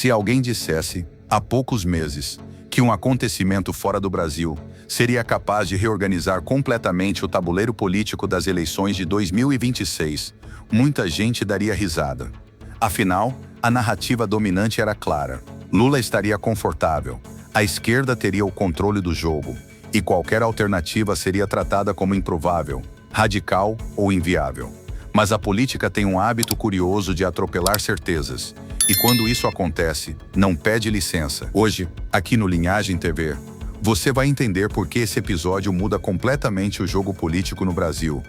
Se alguém dissesse, há poucos meses, que um acontecimento fora do Brasil seria capaz de reorganizar completamente o tabuleiro político das eleições de 2026, muita gente daria risada. Afinal, a narrativa dominante era clara. Lula estaria confortável, a esquerda teria o controle do jogo, e qualquer alternativa seria tratada como improvável, radical ou inviável. Mas a política tem um hábito curioso de atropelar certezas, e quando isso acontece, não pede licença. Hoje, aqui no Linhagem TV, você vai entender por que esse episódio muda completamente o jogo político no Brasil,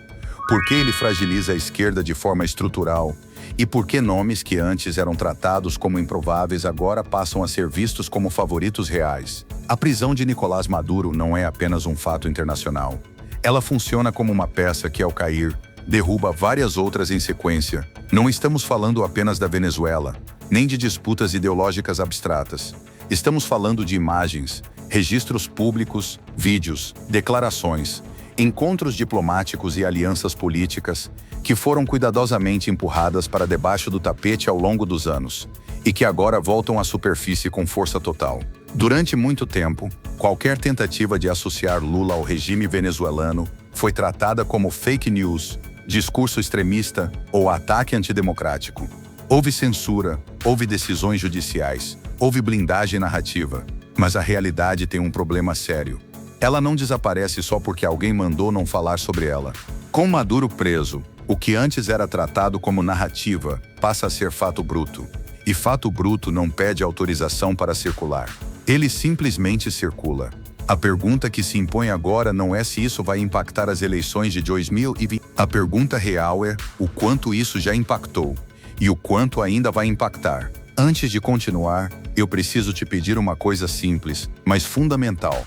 por que ele fragiliza a esquerda de forma estrutural e por que nomes que antes eram tratados como improváveis agora passam a ser vistos como favoritos reais. A prisão de Nicolás Maduro não é apenas um fato internacional. Ela funciona como uma peça que, ao cair, derruba várias outras em sequência. Não estamos falando apenas da Venezuela, nem de disputas ideológicas abstratas. Estamos falando de imagens, registros públicos, vídeos, declarações, encontros diplomáticos e alianças políticas que foram cuidadosamente empurradas para debaixo do tapete ao longo dos anos e que agora voltam à superfície com força total. Durante muito tempo, qualquer tentativa de associar Lula ao regime venezuelano foi tratada como fake news, discurso extremista ou ataque antidemocrático. Houve censura, houve decisões judiciais, houve blindagem narrativa, mas a realidade tem um problema sério. Ela não desaparece só porque alguém mandou não falar sobre ela. Com Maduro preso, o que antes era tratado como narrativa passa a ser fato bruto. E fato bruto não pede autorização para circular. Ele simplesmente circula. A pergunta que se impõe agora não é se isso vai impactar as eleições de 2020. A pergunta real é o quanto isso já impactou e o quanto ainda vai impactar. Antes de continuar, eu preciso te pedir uma coisa simples, mas fundamental.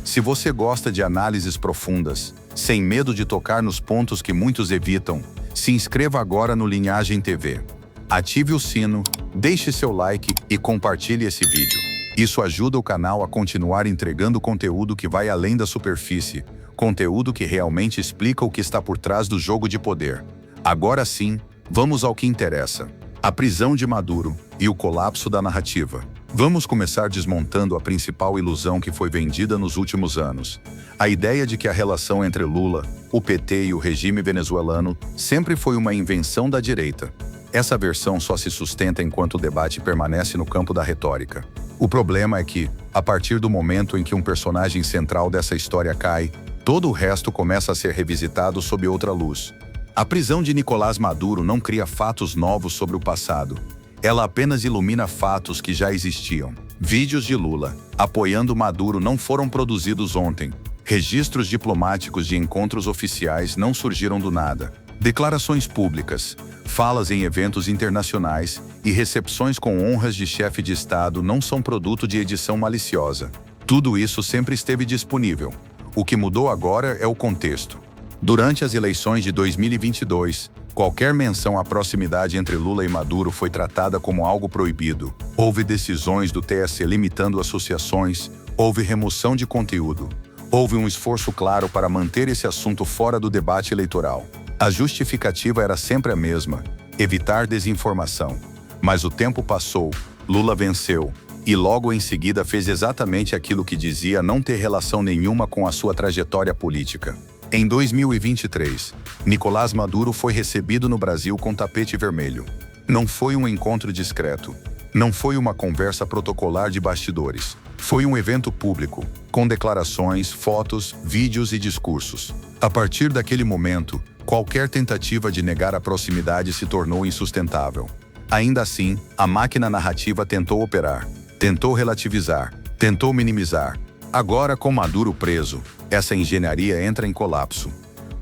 Se você gosta de análises profundas, sem medo de tocar nos pontos que muitos evitam, se inscreva agora no Linhagem TV. Ative o sino, deixe seu like e compartilhe esse vídeo. Isso ajuda o canal a continuar entregando conteúdo que vai além da superfície, conteúdo que realmente explica o que está por trás do jogo de poder. Agora sim, vamos ao que interessa: a prisão de Maduro e o colapso da narrativa. Vamos começar desmontando a principal ilusão que foi vendida nos últimos anos. A ideia de que a relação entre Lula, o PT e o regime venezuelano sempre foi uma invenção da direita. Essa versão só se sustenta enquanto o debate permanece no campo da retórica. O problema é que, a partir do momento em que um personagem central dessa história cai, todo o resto começa a ser revisitado sob outra luz. A prisão de Nicolás Maduro não cria fatos novos sobre o passado. Ela apenas ilumina fatos que já existiam. Vídeos de Lula apoiando Maduro não foram produzidos ontem. Registros diplomáticos de encontros oficiais não surgiram do nada. Declarações públicas, falas em eventos internacionais e recepções com honras de chefe de Estado não são produto de edição maliciosa. Tudo isso sempre esteve disponível. O que mudou agora é o contexto. Durante as eleições de 2022, qualquer menção à proximidade entre Lula e Maduro foi tratada como algo proibido. Houve decisões do TSE limitando associações, houve remoção de conteúdo. Houve um esforço claro para manter esse assunto fora do debate eleitoral. A justificativa era sempre a mesma: evitar desinformação. Mas o tempo passou, Lula venceu, e logo em seguida fez exatamente aquilo que dizia não ter relação nenhuma com a sua trajetória política. Em 2023, Nicolás Maduro foi recebido no Brasil com tapete vermelho. Não foi um encontro discreto. Não foi uma conversa protocolar de bastidores. Foi um evento público, com declarações, fotos, vídeos e discursos. A partir daquele momento, qualquer tentativa de negar a proximidade se tornou insustentável. Ainda assim, a máquina narrativa tentou operar, tentou relativizar, tentou minimizar. Agora, com Maduro preso, essa engenharia entra em colapso.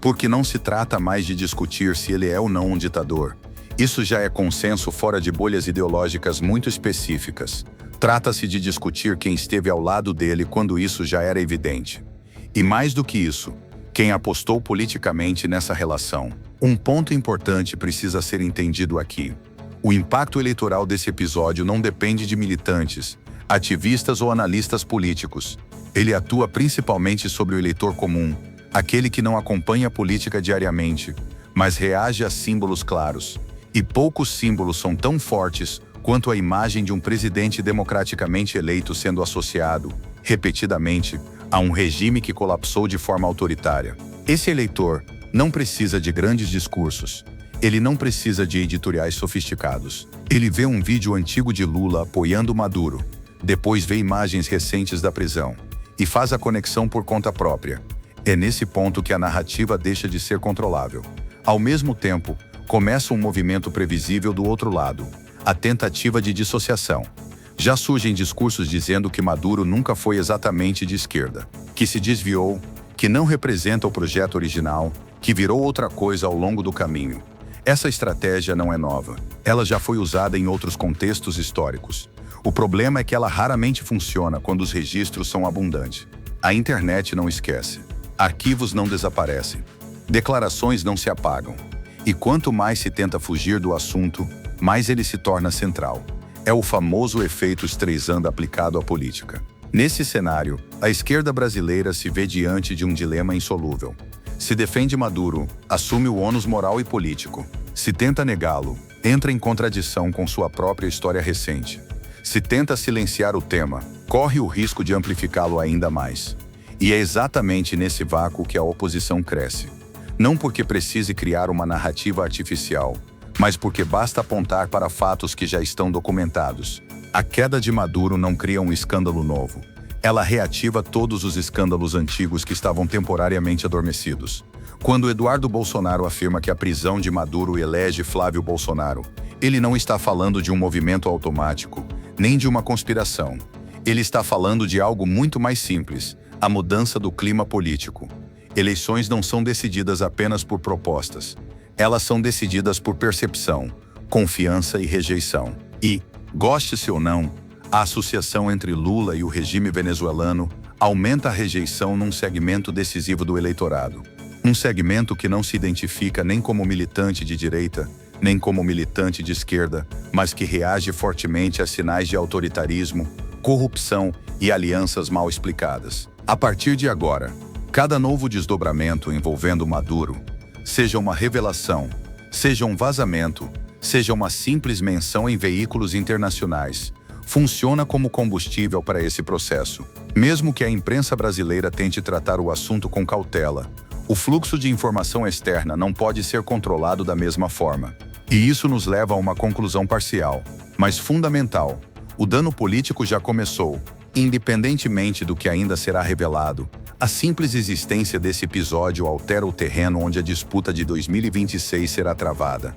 Porque não se trata mais de discutir se ele é ou não um ditador. Isso já é consenso fora de bolhas ideológicas muito específicas. Trata-se de discutir quem esteve ao lado dele quando isso já era evidente. E mais do que isso, quem apostou politicamente nessa relação. Um ponto importante precisa ser entendido aqui. O impacto eleitoral desse episódio não depende de militantes, ativistas ou analistas políticos. Ele atua principalmente sobre o eleitor comum, aquele que não acompanha a política diariamente, mas reage a símbolos claros. E poucos símbolos são tão fortes quanto à imagem de um presidente democraticamente eleito sendo associado, repetidamente, a um regime que colapsou de forma autoritária. Esse eleitor não precisa de grandes discursos. Ele não precisa de editoriais sofisticados. Ele vê um vídeo antigo de Lula apoiando Maduro, depois vê imagens recentes da prisão e faz a conexão por conta própria. É nesse ponto que a narrativa deixa de ser controlável. Ao mesmo tempo, começa um movimento previsível do outro lado, a tentativa de dissociação. Já surgem discursos dizendo que Maduro nunca foi exatamente de esquerda, que se desviou, que não representa o projeto original, que virou outra coisa ao longo do caminho. Essa estratégia não é nova. Ela já foi usada em outros contextos históricos. O problema é que ela raramente funciona quando os registros são abundantes. A internet não esquece. Arquivos não desaparecem. Declarações não se apagam. E quanto mais se tenta fugir do assunto, mais ele se torna central. É o famoso efeito Streisand aplicado à política. Nesse cenário, a esquerda brasileira se vê diante de um dilema insolúvel. Se defende Maduro, assume o ônus moral e político. Se tenta negá-lo, entra em contradição com sua própria história recente. Se tenta silenciar o tema, corre o risco de amplificá-lo ainda mais. E é exatamente nesse vácuo que a oposição cresce. Não porque precise criar uma narrativa artificial, mas porque basta apontar para fatos que já estão documentados. A queda de Maduro não cria um escândalo novo. Ela reativa todos os escândalos antigos que estavam temporariamente adormecidos. Quando Eduardo Bolsonaro afirma que a prisão de Maduro elege Flávio Bolsonaro, ele não está falando de um movimento automático, nem de uma conspiração. Ele está falando de algo muito mais simples, a mudança do clima político. Eleições não são decididas apenas por propostas. Elas são decididas por percepção, confiança e rejeição. E, goste-se ou não, a associação entre Lula e o regime venezuelano aumenta a rejeição num segmento decisivo do eleitorado. Um segmento que não se identifica nem como militante de direita, nem como militante de esquerda, mas que reage fortemente a sinais de autoritarismo, corrupção e alianças mal explicadas. A partir de agora, cada novo desdobramento envolvendo Maduro, seja uma revelação, seja um vazamento, seja uma simples menção em veículos internacionais, funciona como combustível para esse processo. Mesmo que a imprensa brasileira tente tratar o assunto com cautela, o fluxo de informação externa não pode ser controlado da mesma forma. E isso nos leva a uma conclusão parcial, mas fundamental. O dano político já começou, independentemente do que ainda será revelado. A simples existência desse episódio altera o terreno onde a disputa de 2026 será travada.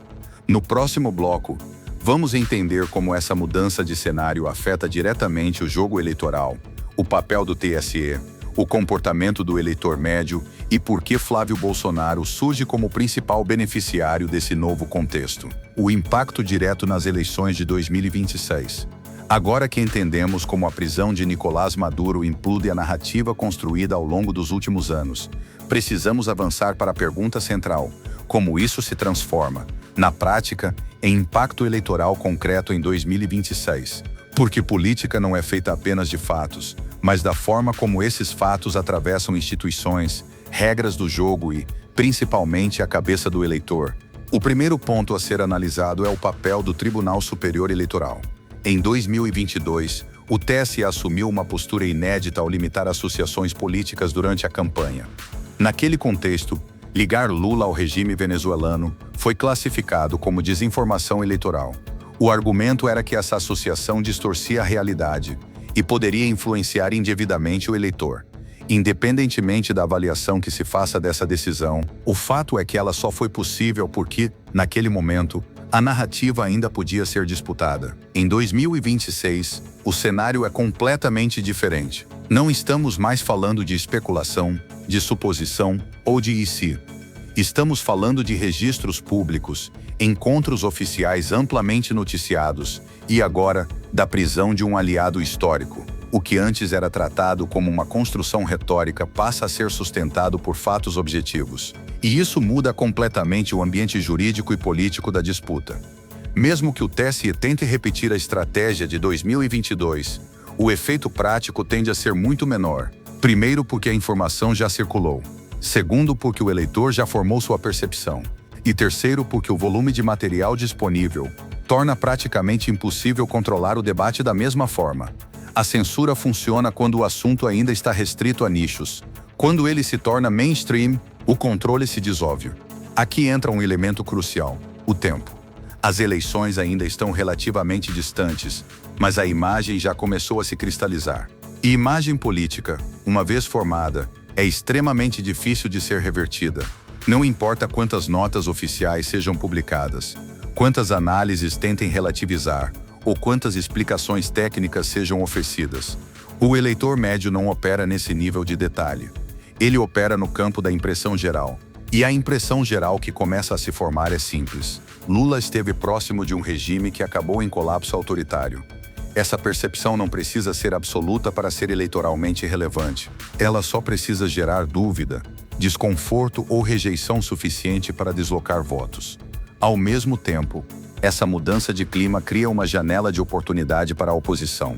No próximo bloco, vamos entender como essa mudança de cenário afeta diretamente o jogo eleitoral, o papel do TSE, o comportamento do eleitor médio e por que Flávio Bolsonaro surge como principal beneficiário desse novo contexto. O impacto direto nas eleições de 2026. Agora que entendemos como a prisão de Nicolás Maduro implode a narrativa construída ao longo dos últimos anos, precisamos avançar para a pergunta central: como isso se transforma, na prática, em impacto eleitoral concreto em 2026? Porque política não é feita apenas de fatos, mas da forma como esses fatos atravessam instituições, regras do jogo e, principalmente, a cabeça do eleitor. O primeiro ponto a ser analisado é o papel do Tribunal Superior Eleitoral. Em 2022, o TSE assumiu uma postura inédita ao limitar associações políticas durante a campanha. Naquele contexto, ligar Lula ao regime venezuelano foi classificado como desinformação eleitoral. O argumento era que essa associação distorcia a realidade e poderia influenciar indevidamente o eleitor. Independentemente da avaliação que se faça dessa decisão, o fato é que ela só foi possível porque, naquele momento, a narrativa ainda podia ser disputada. Em 2026, o cenário é completamente diferente. Não estamos mais falando de especulação, de suposição ou de e se. Estamos falando de registros públicos, encontros oficiais amplamente noticiados e agora, da prisão de um aliado histórico. O que antes era tratado como uma construção retórica passa a ser sustentado por fatos objetivos. E isso muda completamente o ambiente jurídico e político da disputa. Mesmo que o TSE tente repetir a estratégia de 2022, o efeito prático tende a ser muito menor. Primeiro, porque a informação já circulou. Segundo, porque o eleitor já formou sua percepção. E terceiro, porque o volume de material disponível torna praticamente impossível controlar o debate da mesma forma. A censura funciona quando o assunto ainda está restrito a nichos. Quando ele se torna mainstream, o controle se dissolve. Aqui entra um elemento crucial: o tempo. As eleições ainda estão relativamente distantes, mas a imagem já começou a se cristalizar. E imagem política, uma vez formada, é extremamente difícil de ser revertida. Não importa quantas notas oficiais sejam publicadas, quantas análises tentem relativizar, ou quantas explicações técnicas sejam oferecidas. O eleitor médio não opera nesse nível de detalhe. Ele opera no campo da impressão geral. E a impressão geral que começa a se formar é simples. Lula esteve próximo de um regime que acabou em colapso autoritário. Essa percepção não precisa ser absoluta para ser eleitoralmente relevante. Ela só precisa gerar dúvida, desconforto ou rejeição suficiente para deslocar votos. Ao mesmo tempo, essa mudança de clima cria uma janela de oportunidade para a oposição.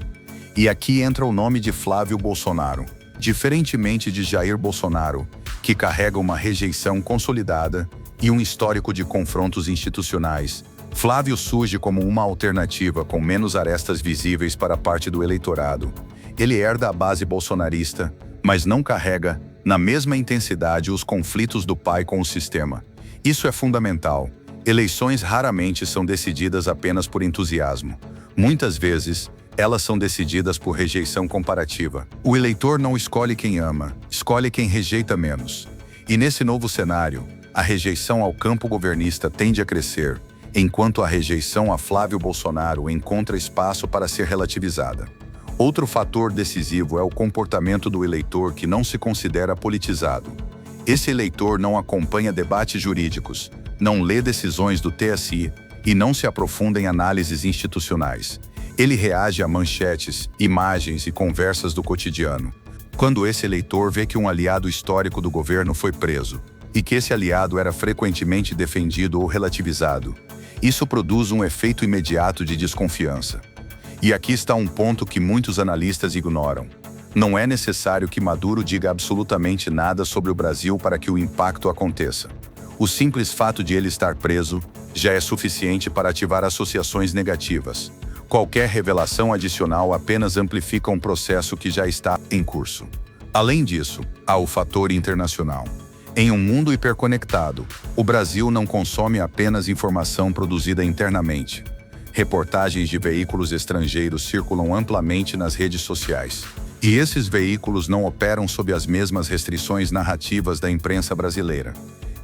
E aqui entra o nome de Flávio Bolsonaro. Diferentemente de Jair Bolsonaro, que carrega uma rejeição consolidada e um histórico de confrontos institucionais, Flávio surge como uma alternativa com menos arestas visíveis para parte do eleitorado. Ele herda a base bolsonarista, mas não carrega, na mesma intensidade, os conflitos do pai com o sistema. Isso é fundamental. Eleições raramente são decididas apenas por entusiasmo. Muitas vezes, elas são decididas por rejeição comparativa. O eleitor não escolhe quem ama, escolhe quem rejeita menos. E nesse novo cenário, a rejeição ao campo governista tende a crescer, enquanto a rejeição a Flávio Bolsonaro encontra espaço para ser relativizada. Outro fator decisivo é o comportamento do eleitor que não se considera politizado. Esse eleitor não acompanha debates jurídicos, não lê decisões do TSE e não se aprofunda em análises institucionais. Ele reage a manchetes, imagens e conversas do cotidiano. Quando esse eleitor vê que um aliado histórico do governo foi preso, e que esse aliado era frequentemente defendido ou relativizado, isso produz um efeito imediato de desconfiança. E aqui está um ponto que muitos analistas ignoram. Não é necessário que Maduro diga absolutamente nada sobre o Brasil para que o impacto aconteça. O simples fato de ele estar preso já é suficiente para ativar associações negativas. Qualquer revelação adicional apenas amplifica um processo que já está em curso. Além disso, há o fator internacional. Em um mundo hiperconectado, o Brasil não consome apenas informação produzida internamente. Reportagens de veículos estrangeiros circulam amplamente nas redes sociais. E esses veículos não operam sob as mesmas restrições narrativas da imprensa brasileira.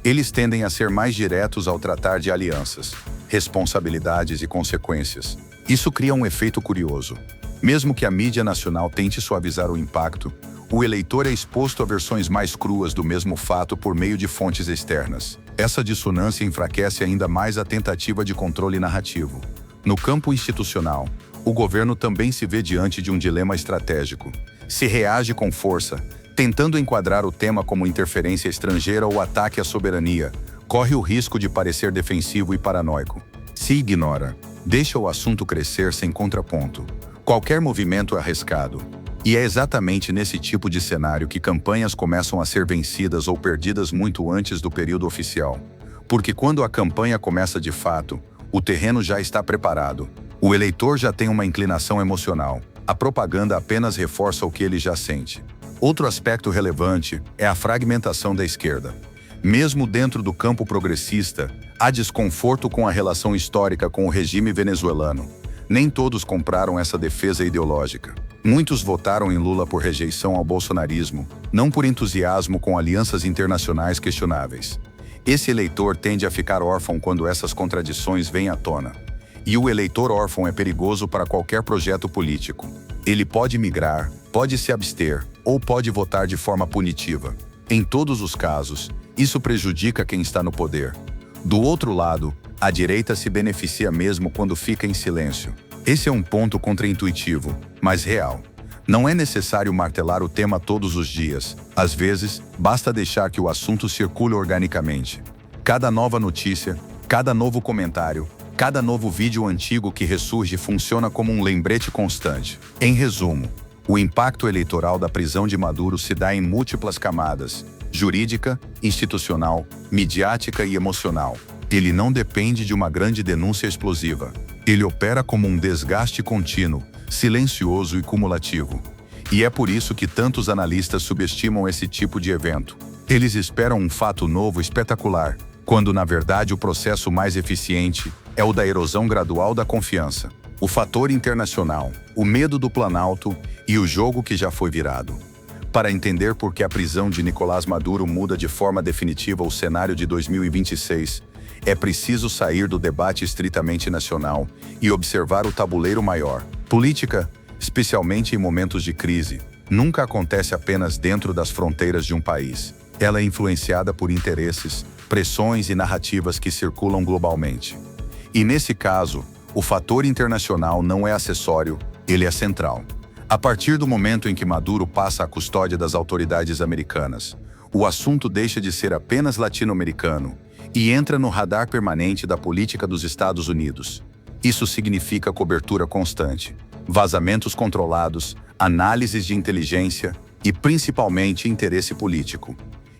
Eles tendem a ser mais diretos ao tratar de alianças, responsabilidades e consequências. Isso cria um efeito curioso. Mesmo que a mídia nacional tente suavizar o impacto, o eleitor é exposto a versões mais cruas do mesmo fato por meio de fontes externas. Essa dissonância enfraquece ainda mais a tentativa de controle narrativo. No campo institucional, o governo também se vê diante de um dilema estratégico. Se reage com força, tentando enquadrar o tema como interferência estrangeira ou ataque à soberania, corre o risco de parecer defensivo e paranoico. Se ignora, deixa o assunto crescer sem contraponto. Qualquer movimento é arriscado. E é exatamente nesse tipo de cenário que campanhas começam a ser vencidas ou perdidas muito antes do período oficial. Porque quando a campanha começa de fato, o terreno já está preparado. O eleitor já tem uma inclinação emocional. A propaganda apenas reforça o que ele já sente. Outro aspecto relevante é a fragmentação da esquerda. Mesmo dentro do campo progressista, há desconforto com a relação histórica com o regime venezuelano. Nem todos compraram essa defesa ideológica. Muitos votaram em Lula por rejeição ao bolsonarismo, não por entusiasmo com alianças internacionais questionáveis. Esse eleitor tende a ficar órfão quando essas contradições vêm à tona. E o eleitor órfão é perigoso para qualquer projeto político. Ele pode migrar, pode se abster, ou pode votar de forma punitiva. Em todos os casos, isso prejudica quem está no poder. Do outro lado, a direita se beneficia mesmo quando fica em silêncio. Esse é um ponto contraintuitivo, mas real. Não é necessário martelar o tema todos os dias. Às vezes, basta deixar que o assunto circule organicamente. Cada nova notícia, cada novo comentário, cada novo vídeo antigo que ressurge funciona como um lembrete constante. Em resumo, o impacto eleitoral da prisão de Maduro se dá em múltiplas camadas, jurídica, institucional, midiática e emocional. Ele não depende de uma grande denúncia explosiva. Ele opera como um desgaste contínuo, silencioso e cumulativo. E é por isso que tantos analistas subestimam esse tipo de evento. Eles esperam um fato novo espetacular, quando na verdade o processo mais eficiente é o da erosão gradual da confiança. O fator internacional, o medo do Planalto e o jogo que já foi virado. Para entender por que a prisão de Nicolás Maduro muda de forma definitiva o cenário de 2026, é preciso sair do debate estritamente nacional e observar o tabuleiro maior. Política, especialmente em momentos de crise, nunca acontece apenas dentro das fronteiras de um país. Ela é influenciada por interesses, pressões e narrativas que circulam globalmente. E nesse caso, o fator internacional não é acessório, ele é central. A partir do momento em que Maduro passa à custódia das autoridades americanas, o assunto deixa de ser apenas latino-americano e entra no radar permanente da política dos Estados Unidos. Isso significa cobertura constante, vazamentos controlados, análises de inteligência e, principalmente, interesse político.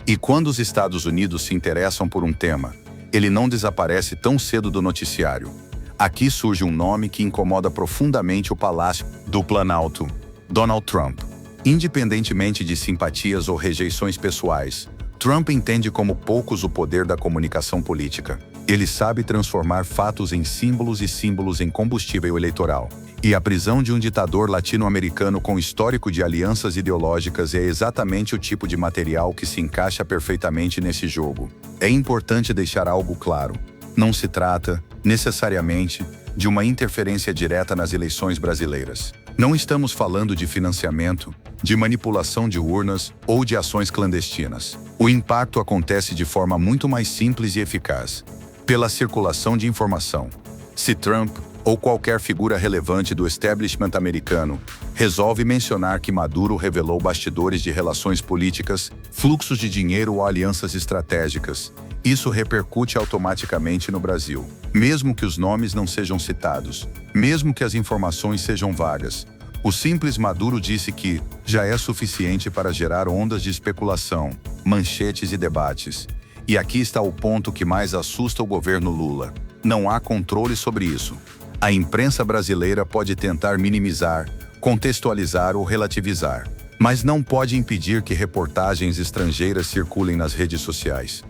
E quando os Estados Unidos se interessam por um tema, ele não desaparece tão cedo do noticiário. Aqui surge um nome que incomoda profundamente o Palácio do Planalto: Donald Trump. Independentemente de simpatias ou rejeições pessoais, Trump entende como poucos o poder da comunicação política. Ele sabe transformar fatos em símbolos e símbolos em combustível eleitoral. E a prisão de um ditador latino-americano com histórico de alianças ideológicas é exatamente o tipo de material que se encaixa perfeitamente nesse jogo. É importante deixar algo claro. Não se trata, necessariamente, de uma interferência direta nas eleições brasileiras. Não estamos falando de financiamento, de manipulação de urnas ou de ações clandestinas. O impacto acontece de forma muito mais simples e eficaz, pela circulação de informação. Se Trump, ou qualquer figura relevante do establishment americano, resolve mencionar que Maduro revelou bastidores de relações políticas, fluxos de dinheiro ou alianças estratégicas, isso repercute automaticamente no Brasil. Mesmo que os nomes não sejam citados, mesmo que as informações sejam vagas, o simples Maduro disse que já é suficiente para gerar ondas de especulação, manchetes e debates. E aqui está o ponto que mais assusta o governo Lula. Não há controle sobre isso. A imprensa brasileira pode tentar minimizar, contextualizar ou relativizar, mas não pode impedir que reportagens estrangeiras circulem nas redes sociais.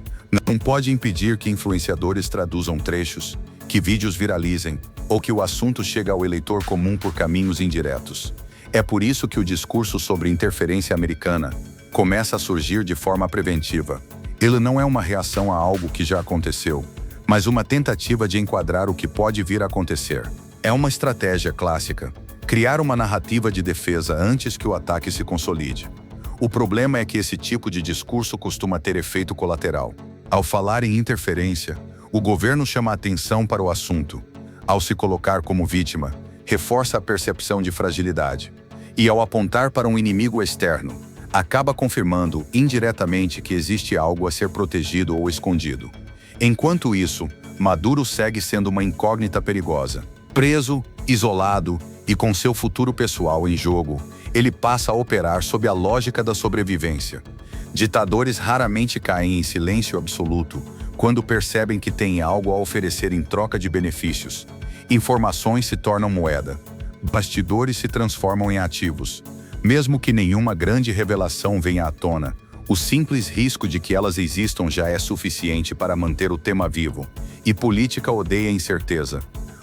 Não pode impedir que influenciadores traduzam trechos, que vídeos viralizem, ou que o assunto chegue ao eleitor comum por caminhos indiretos. É por isso que o discurso sobre interferência americana começa a surgir de forma preventiva. Ele não é uma reação a algo que já aconteceu, mas uma tentativa de enquadrar o que pode vir a acontecer. É uma estratégia clássica, criar uma narrativa de defesa antes que o ataque se consolide. O problema é que esse tipo de discurso costuma ter efeito colateral. Ao falar em interferência, o governo chama a atenção para o assunto. Ao se colocar como vítima, reforça a percepção de fragilidade. E ao apontar para um inimigo externo, acaba confirmando indiretamente que existe algo a ser protegido ou escondido. Enquanto isso, Maduro segue sendo uma incógnita perigosa. Preso, isolado e com seu futuro pessoal em jogo, ele passa a operar sob a lógica da sobrevivência. Ditadores raramente caem em silêncio absoluto quando percebem que têm algo a oferecer em troca de benefícios. Informações se tornam moeda. Bastidores se transformam em ativos. Mesmo que nenhuma grande revelação venha à tona, o simples risco de que elas existam já é suficiente para manter o tema vivo. E política odeia incerteza.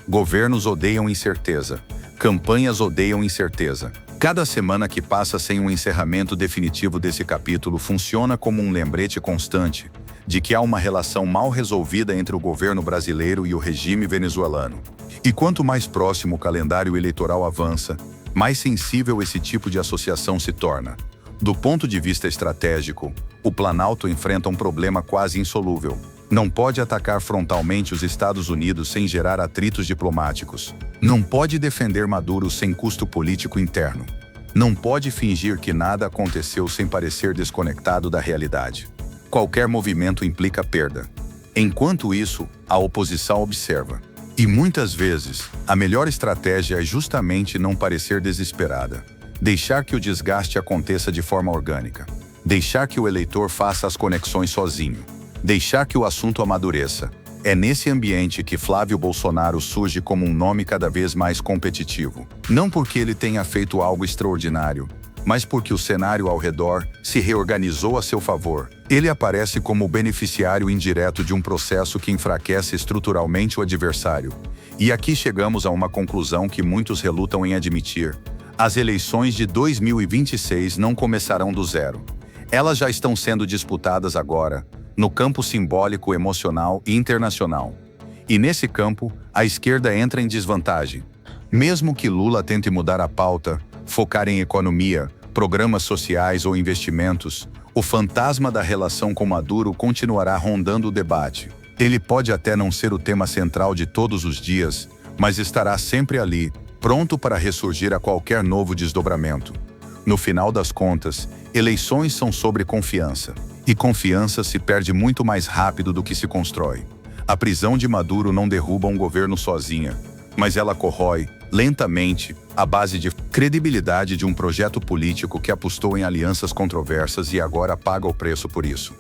Governos odeiam incerteza. Campanhas odeiam incerteza. Cada semana que passa sem um encerramento definitivo desse capítulo funciona como um lembrete constante de que há uma relação mal resolvida entre o governo brasileiro e o regime venezuelano. E quanto mais próximo o calendário eleitoral avança, mais sensível esse tipo de associação se torna. Do ponto de vista estratégico, o Planalto enfrenta um problema quase insolúvel. Não pode atacar frontalmente os Estados Unidos sem gerar atritos diplomáticos. Não pode defender Maduro sem custo político interno. Não pode fingir que nada aconteceu sem parecer desconectado da realidade. Qualquer movimento implica perda. Enquanto isso, a oposição observa. E muitas vezes, a melhor estratégia é justamente não parecer desesperada. Deixar que o desgaste aconteça de forma orgânica. Deixar que o eleitor faça as conexões sozinho. Deixar que o assunto amadureça. É nesse ambiente que Flávio Bolsonaro surge como um nome cada vez mais competitivo. Não porque ele tenha feito algo extraordinário, mas porque o cenário ao redor se reorganizou a seu favor. Ele aparece como o beneficiário indireto de um processo que enfraquece estruturalmente o adversário. E aqui chegamos a uma conclusão que muitos relutam em admitir. As eleições de 2026 não começarão do zero. Elas já estão sendo disputadas agora, no campo simbólico, emocional e internacional. E nesse campo, a esquerda entra em desvantagem. Mesmo que Lula tente mudar a pauta, focar em economia, programas sociais ou investimentos, o fantasma da relação com Maduro continuará rondando o debate. Ele pode até não ser o tema central de todos os dias, mas estará sempre ali, pronto para ressurgir a qualquer novo desdobramento. No final das contas, eleições são sobre confiança. E confiança se perde muito mais rápido do que se constrói. A prisão de Maduro não derruba um governo sozinha, mas ela corrói, lentamente, a base de credibilidade de um projeto político que apostou em alianças controversas e agora paga o preço por isso.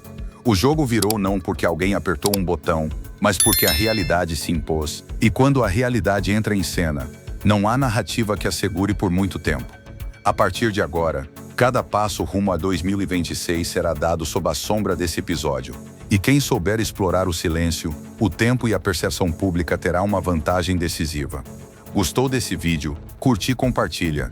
O jogo virou não porque alguém apertou um botão, mas porque a realidade se impôs. E quando a realidade entra em cena, não há narrativa que assegure por muito tempo. A partir de agora, cada passo rumo a 2026 será dado sob a sombra desse episódio. E quem souber explorar o silêncio, o tempo e a percepção pública terá uma vantagem decisiva. Gostou desse vídeo? Curte e compartilha.